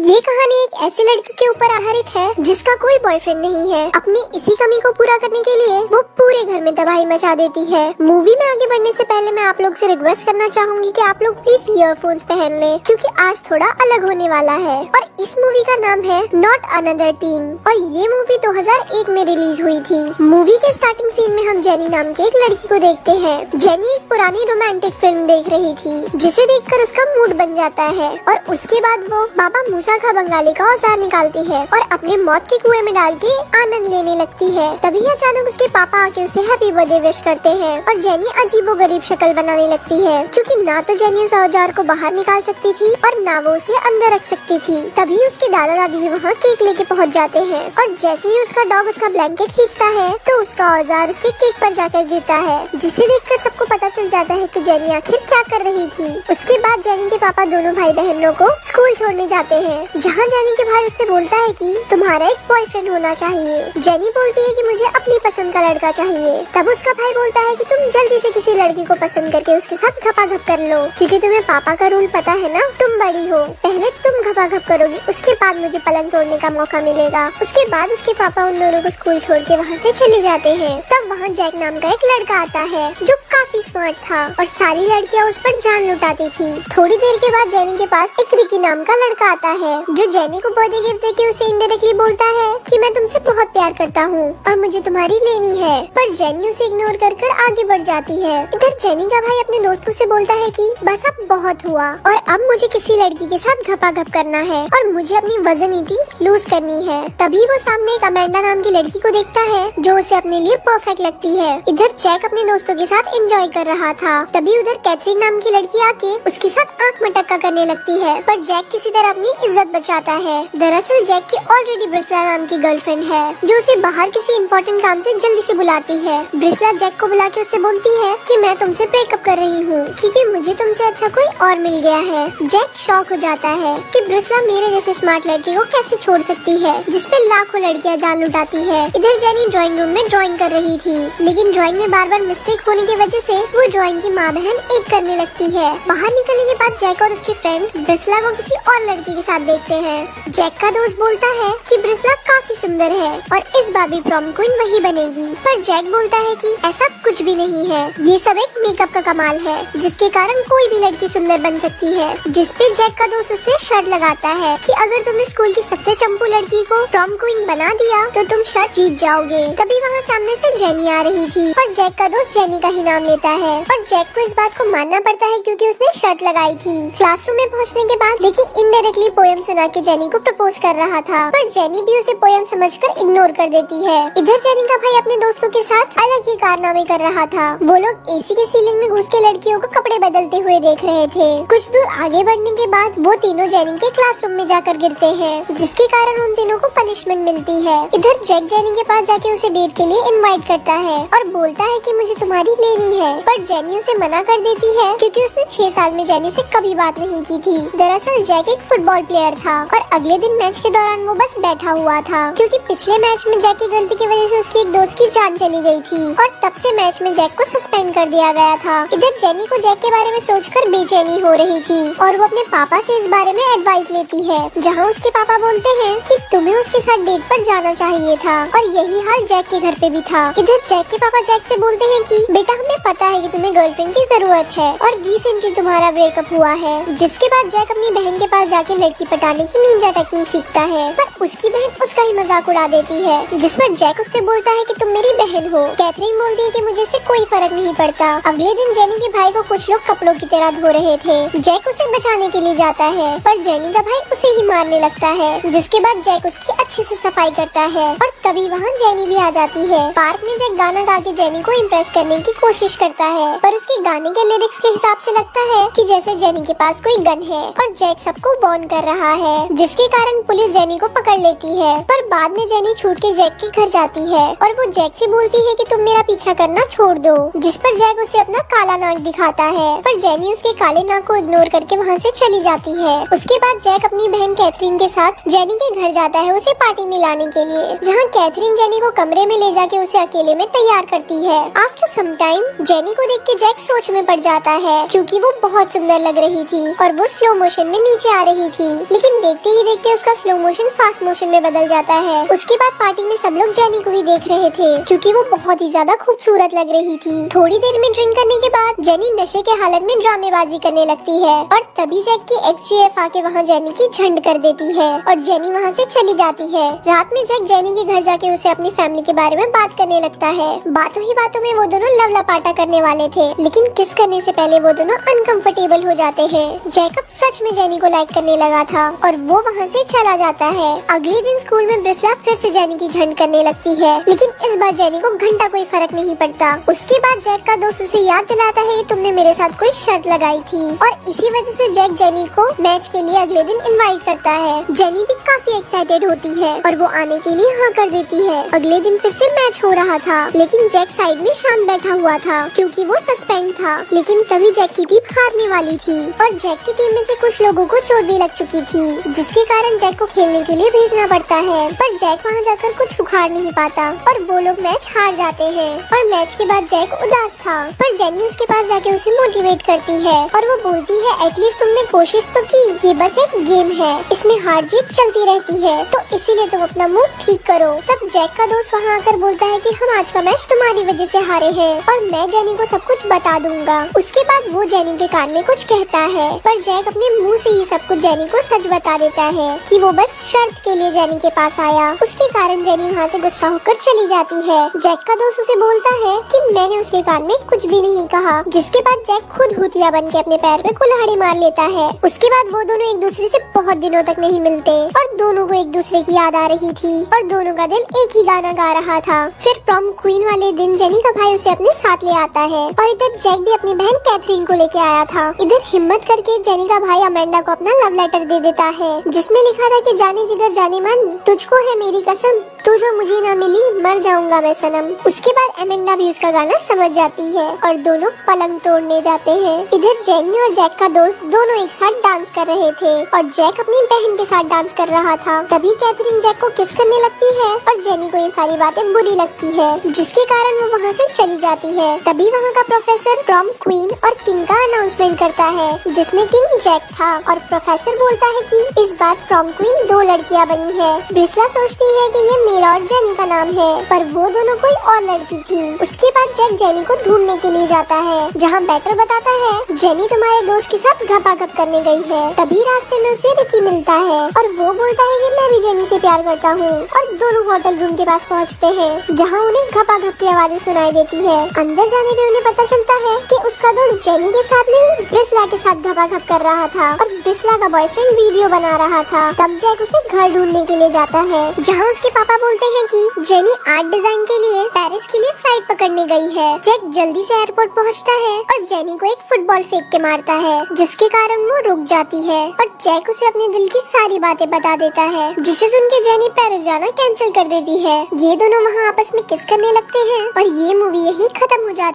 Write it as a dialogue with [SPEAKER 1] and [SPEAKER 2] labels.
[SPEAKER 1] ये कहानी एक ऐसी लड़की के ऊपर आधारित है जिसका कोई बॉयफ्रेंड नहीं है। अपनी इसी कमी को पूरा करने के लिए वो पूरे घर में तबाही मचा देती है। मूवी में आगे बढ़ने से पहले मैं आप लोग से रिक्वेस्ट करना चाहूंगी कि आप लोग प्लीज ईयरफोन्स पहन लें, क्योंकि आज थोड़ा अलग होने वाला है। और इस मूवी का नाम है नॉट अनदर टीन और ये मूवी 2001 में रिलीज हुई थी। मूवी के स्टार्टिंग सीन में हम जेनी नाम के एक लड़की को देखते हैं। जेनी एक पुरानी रोमांटिक फिल्म देख रही थी जिसे देखकर उसका मूड बन जाता है और उसके बाद वो बाबा मूसा खा बंगाली का औजार निकालती है और अपने मौत के कुएं में डाल के आनंद लेने लगती है। तभी अचानक उसके पापा आके उसे हैप्पी बर्थडे विश करते हैं और जेनी अजीबोगरीब शक्ल बनाने लगती है, क्योंकि ना तो जेनी उस औजार को बाहर निकाल सकती थी और ना वो उसे अंदर रख सकती थी। तभी उसके दादा दादी भी वहाँ केक लेके पहुँच जाते हैं और जैसे ही उसका डॉग उसका ब्लैंकेट खींचता है तो उसका औजार उसके केक पर जाकर गिरता है, जिसे देखकर सबको पता चल जाता है कि जेनी आखिर क्या कर रही थी। उसके बाद जेनी के पापा दोनों भाई बहनों को स्कूल छोड़ने जाते हैं, जहाँ जेनी के भाई उससे बोलता है कि तुम्हारा एक बॉयफ्रेंड होना चाहिए। जेनी बोलती है कि मुझे अपनी पसंद का लड़का चाहिए। तब उसका भाई बोलता है कि तुम जल्दी से किसी लड़की को पसंद करके उसके साथ घपाघप कर लो, क्योंकि तुम्हें पापा का रूल पता है ना, तुम बड़ी हो, पहले तुम घपाघप करोगी, उसके बाद मुझे पलंग तोड़ने का मौका मिलेगा। उसके बाद उसके पापा उन दोनों को स्कूल छोड़ के वहाँ से चले जाते हैं। तब वहाँ जैक नाम का एक लड़का आता है जो काफी स्मार्ट था और सारी लड़कियाँ उस पर जान लुटाती थी। थोड़ी देर के बाद जेनी के पास एक रिकी नाम का लड़का आता है जो जेनी को बर्थडे गिफ्ट देके उसे इनडायरेक्टली बोलता है कि मैं तुमसे बहुत प्यार करता हूँ और मुझे तुम्हारी लेनी है, पर जेनी उसे इग्नोर कर कर आगे बढ़ जाती है। इधर जेनी का भाई अपने दोस्तों से बोलता है कि बस अब बहुत हुआ और अब मुझे किसी लड़की के साथ घपाघप करना है और मुझे अपनी वजन ईटिंग लूज करनी है। तभी वो सामने एक अमेंडा नाम की लड़की को देखता है जो उसे अपने लिए परफेक्ट लगती है। इधर जैक अपने दोस्तों के साथ एंजॉय कर रहा था। तभी उधर कैथरीन नाम की लड़की आके उसके साथ आंख मटक्का करने लगती है, पर जैक किसी तरह अपनी इज्जत बचाता है। दरअसल जैक की ऑलरेडी ब्रिस्ला नाम की गर्लफ्रेंड है जो उसे बाहर किसी इम्पोर्टेंट काम से जल्दी से बुलाती है। ब्रिस्ला जैक को बुला के उससे बोलती है कि मैं तुमसे ब्रेकअप कर रही हूँ क्योंकि मुझे तुमसे अच्छा कोई और मिल गया है। जैक शॉक हो जाता है कि ब्रिस्ला मेरे जैसे स्मार्ट लड़के को कैसे छोड़ सकती है जिसपे लाखों लड़कियाँ जान लुटाती है। इधर जेनी ड्राइंग रूम में ड्राइंग कर रही थी, लेकिन ड्राइंग में बार बार मिस्टेक होने की वजह से वो ड्राइंग की माँ बहन एक करने लगती है। बाहर निकलने के बाद जैक और उसके फ्रेंड ब्रिस्ला को किसी और लड़की के साथ देखते हैं। जैक का दोस्त बोलता है कि ब्रिस्ला काफी सुंदर है और इस बार भी प्रॉम क्वीन वही बनेगी, पर जैक बोलता है कि ऐसा कुछ भी नहीं है, ये सब एक मेकअप का कमाल है जिसके कारण कोई भी लड़की सुंदर बन सकती है। जिसपे जैक का दोस्त उससे शर्त लगाता है कि अगर तुमने स्कूल की सबसे चंपू लड़की को प्रॉम क्वीन बना दिया तो तुम शर्त जीत जाओगे। तभी वहाँ सामने से जेनी आ रही थी और जैक का दोस्त जेनी का ही नाम लेता है और जैक को इस बात को मानना पड़ता है क्योंकि उसने शर्त लगाई थी। क्लासरूम में पहुँचने के बाद लेकिन इनडायरेक्टली पोएम सुना के जेनी को प्रपोज कर रहा था, पर जेनी भी उसे पोएम समझकर इग्नोर कर देती है। इधर जेनी का भाई अपने दोस्तों के साथ अलग ही कारनामे कर रहा था। वो लोग एसी की सीलिंग में घुस के लड़कियों को कपड़े बदलते हुए देख रहे थे। कुछ दूर आगे बढ़ने के बाद वो तीनों जेनी के क्लासरूम में जाकर गिरते हैं, जिसके कारण उन तीनों को पनिशमेंट मिलती है। इधर जैक जेनी के पास जाके उसे डेट के लिए इनवाइट करता है और बोलता है कि मुझे तुम्हारी लेनी है, पर जेनी उसे मना कर देती है क्योंकि उसने 6 साल में जेनी से कभी बात नहीं की थी। दरअसल जैक एक फुटबॉल प्लेयर था और अगले दिन मैच के दौरान वो बस बैठा हुआ था क्योंकि पिछले मैच में जैक की गलती की वजह से उसकी एक दोस्त की जान चली गई थी और तब से मैच में जैक को सस्पेंड कर दिया गया था। इधर जेनी को जैक के बारे में सोचकर बेचैनी हो रही थी और वो अपने पापा से इस बारे में एडवाइस लेती है, जहाँ उसके पापा बोलते हैं कि तुम्हें उसके साथ डेट पर जाना चाहिए था और यही हाल जैक के घर पे भी था। इधर जैक के पापा जैक से बोलते हैं कि बेटा हमें पता है कि तुम्हें गर्लफ्रेंड की जरूरत है और रिसेंटली तुम्हारा ब्रेकअप हुआ है। जिसके बाद जैक अपनी बहन के पास जाके लड़की पटाने की निंजा टेक्निक सीखता है, पर उसकी बहन उसका ही मजाक उड़ा देती है, जिस पर जैक उससे बोलता है कि तुम मेरी बहन हो। कैथरीन बोलती है कि मुझे इससे कोई फर्क नहीं पड़ता। अगले दिन जेनी के भाई को कुछ लोग कपड़ों की तरह धो रहे थे। जैक उसे बचाने के लिए जाता है, पर जेनी का भाई उसे ही मारने लगता है, जिसके बाद जैक उसकी अच्छे से सफाई करता है और तभी वहाँ जेनी भी आ जाती है। पार्क में जैक गाना गा के जेनी को इम्प्रेस करने की कोशिश करता है, पर उसके गाने के लिरिक्स के हिसाब से लगता है कि जैसे जेनी के पास कोई गन है और जैक सबको वार्न कर रहा है, जिसके कारण पुलिस जेनी को पकड़ लेती है। पर बाद में जेनी छूट के जैक के घर जाती है और वो जैक से बोलती है कि तुम मेरा पीछा करना छोड़ दो, जिस पर जैक उसे अपना काला नाक दिखाता है, पर जेनी उसके काले नाक को इग्नोर करके वहाँ से चली जाती है। उसके बाद जैक अपनी बहन कैथरीन के साथ जेनी के घर जाता है उसे पार्टी में लाने के लिए, जहाँ कैथरीन जेनी को कमरे में ले जाके उसे अकेले में तैयार करती है। आफ्टर सम टाइम जेनी को देख के जैक सोच में पड़ जाता है क्योंकि वो बहुत सुंदर लग रही थी और वो स्लो मोशन में नीचे आ रही थी। लेकिन देखते ही देखते उसका स्लो मोशन फास्ट मोशन में बदल जाता है। उसके बाद पार्टी में सब लोग जेनी को ही देख रहे थे क्योंकि वो बहुत ही ज्यादा खूबसूरत लग रही थी। थोड़ी देर में ड्रिंक करने के बाद जेनी नशे के हालत में ड्रामेबाजी करने लगती है और तभी जैक की एक्स-जीएफ आके वहाँ जेनी की झंड कर देती है और जेनी वहाँ से चली जाती है। रात में जैक जेनी के घर जाके उसे अपनी फैमिली के बारे में बात करने लगता है। बातों ही बातों में वो दोनों लव लपाटा करने वाले थे, लेकिन किस करने से पहले वो दोनों अनकंफर्टेबल हो जाते हैं। जैक अब सच में जेनी को लाइक करने लगा था और वो वहाँ से चला जाता है। अगले दिन स्कूल में ब्रिस्ला फिर से जेनी की झंड करने लगती है, लेकिन इस बार जेनी को घंटा कोई फर्क नहीं पड़ता। उसके बाद जैक का दोस्त उसे याद दिलाता है कि तुमने मेरे साथ कोई शर्त लगाई थी और इसी वजह से जैक जेनी को मैच के लिए अगले दिन इनवाइट करता है। जेनी भी काफी एक्साइटेड होती है और वो आने के लिए हाँ कर देती है। अगले दिन फिर से मैच हो रहा था, लेकिन जैक साइड में शांत बैठा हुआ था क्योंकि वो सस्पेंड था। लेकिन तभी जैक की टीम हारने वाली थी और जैक की टीम में से कुछ लोगों को चोट भी लग चुकी थी, जिसके कारण जैक को खेलने के लिए भेजना पड़ता है। पर जैक वहाँ जाकर कुछ उखाड़ नहीं पाता और वो लोग मैच हार जाते हैं। और मैच के बाद जैक उदास था, पर जेनी उसके पास जाके उसे मोटिवेट करती है और वो बोलती है एटलीस्ट तुमने कोशिश तो की, ये बस एक गेम है, इसमें हार जीत चलती रहती है, तो इसीलिए तुम अपना मूड ठीक करो। तब जैक का दोस्त वहाँ आकर बोलता है कि हम आज का मैच तुम्हारी वजह से हारे हैं और मैं जेनी को सब कुछ बता दूंगा। उसके बाद वो जेनी के कान में कुछ कहता है, पर जैक अपने मुंह से ही सब कुछ जेनी को सच बता देता है कि वो बस शर्त के लिए जेनी के पास आया। उसके कारण जेनी वहाँ से गुस्सा होकर चली जाती है। जैक का दोस्त उसे बोलता है कि मैंने उसके कान में कुछ भी नहीं कहा, जिसके बाद जैक खुद भूतिया बन के अपने पैर में कुल्हाड़ी मार लेता है। उसके बाद वो दोनों एक दूसरे से बहुत दिनों तक नहीं मिलते और दोनों को एक दूसरे की याद आ रही थी और दोनों का दिल एक ही गाना गा रहा था। फिर प्रॉम क्वीन वाले दिन जेनी का भाई उसे अपने साथ ले आता है और इधर जैक भी अपनी बहन कैथरीन को लेके आया था। इधर हिम्मत करके जेनी का भाई अमेंडा को अपना लव लेटर दे देता है, जिसमें लिखा था कि जाने जिगर जाने मन, तुझको है मेरी कसम, तू जो मुझे ना मिली मर जाऊंगा मैं सनम। उसके बाद अमेंडा भी उसका गाना समझ जाती है और दोनों पलंग तोड़ने जाते हैं। इधर जेनी और जैक का दोस्त दोनों एक साथ डांस कर रहे थे और जैक अपनी बहन के साथ डांस कर रहा था। तभी कैथरीन जैक को किस करने लगती है और जेनी को ये सारी बातें बुरी लगती है, जिसके कारण वो वहाँ से चली जाती है। तभी वहाँ का प्रोफेसर प्रॉम क्वीन और किंग का अनाउंसमेंट करता है, जिसमें किंग जैक था और प्रोफेसर बोलता है कि इस बार प्रॉम क्वीन 2 लड़कियाँ बनी है। ब्रिस्ला सोचती है कि ये मेरा और जेनी का नाम है, पर वो दोनों कोई और लड़की थी। उसके बाद जैक जेनी को ढूंढने के लिए जाता है, जहाँ बैटर बताता है जेनी तुम्हारे दोस्त के साथ घपाघप करने गई है। तभी रास्ते में उसे रिकी मिलता है और वो बोलता है कि मैं भी जेनी से प्यार करता हूँ और दोनों होटल रूम के पास पहुँचते हैं, जहाँ उन्हें घपाघप की आवाजें सुनाई देती है। अंदर जाने पे उन्हें पता चलता है कि उसका दोस्त जेनी के साथ नहीं ब्रिस्ला के साथ घपाघप कर रहा था और ब्रिस्ला का बॉयफ्रेंड वीडियो बना रहा था। तब जैक उसे घर ढूंढने के लिए जाता है, जहाँ उसके पापा बोलते हैं कि जेनी आर्ट डिजाइन के लिए पेरिस के लिए फ्लाइट पकड़ने गई है। जैक जल्दी से एयरपोर्ट पहुँचता है और जेनी को एक फुटबॉल फेंक के मारता है, जिसके कारण वो रुक जाती है और जैक उसे अपने दिल की सारी बातें बता देता है, जिसे सुन के जेनी पेरिस जाना कैंसिल कर देती है। ये दोनों वहाँ आपस में किस करने लगते हैं और ये मूवी यही खत्म हो जाती है।